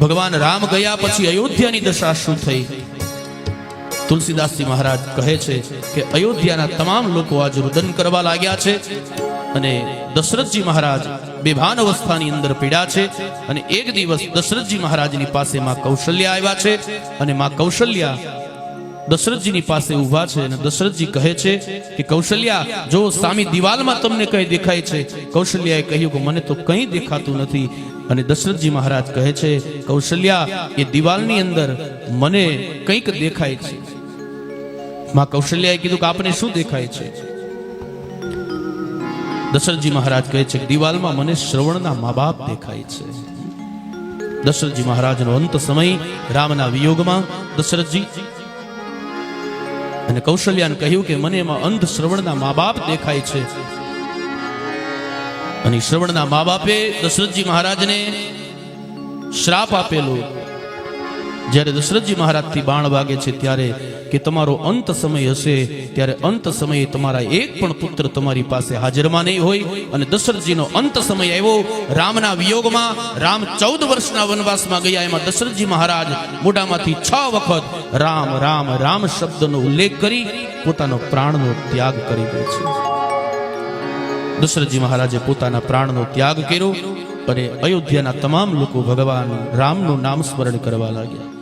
ભગવાન રામ ગયા પછી અયોધ્યાની દશા શું થઈ? તુલસીદાસજી મહારાજ કહે છે કે અયોધ્યાના તમામ લોકો આજ રુદન કરવા લાગ્યા છે અને દશરથજી મહારાજ બેભાન અવસ્થાની અંદર પીડ્યા છે. અને એક દિવસ દશરથજી મહારાજની પાસે માં કૌશલ્યા આવ્યા છે અને માં કૌશલ્યા દશરથજીની પાસે ઊભા છે અને દશરથજી કહે છે કે કૌશલ્યા, જો સામી દિવાલમાં તમને કઈ દેખાય છે? કૌશલ્યાએ કહ્યું કે મને તો કંઈ દેખાતું નથી. અને દશરથજી મહારાજ કહે છે, કૌશલ્યા, એ દિવાલની અંદર મને કંઈક દેખાય છે. માં કૌશલ્યાએ કીધું કે આપને શું દેખાય છે? દશરથજી મહારાજ કહે છે કે દિવાલમાં મને શ્રવણના મા બાપ દેખાય છે. દશરથજી મહારાજનો અંત સમય રામના વિયોગમાં દશરથજી અને કૌશલ્યાને કહ્યું કે મને એમાં અંધ શ્રવણના મા બાપ દેખાય છે. અને શ્રવણના મા બાપે દશરથજી મહારાજને શ્રાપ આપેલો. જ્યારે દશરથજી મહારાજથી બાણ વાગે છે ત્યારે કે તમારો અંત સમય હશે ત્યારે અંત સમયે તમારા એક પણ પુત્ર તમારી પાસે હાજરમાં નહીં હોય. અને દશરથજીનો અંત સમય આવ્યો રામના વિયોગમાં. રામ 14 વર્ષના વનવાસમાં ગયા. એમાં દશરથજી મહારાજ મોઢામાંથી 6 વખત રામ રામ રામ શબ્દનો ઉલ્લેખ કરી પોતાનો પ્રાણનો ત્યાગ કરી દે છે. દશરથજી મહારાજે પોતાના પ્રાણનો ત્યાગ કર્યો અને અયોધ્યાના તમામ લોકો ભગવાન રામનું નામ સ્મરણ કરવા લાગ્યા.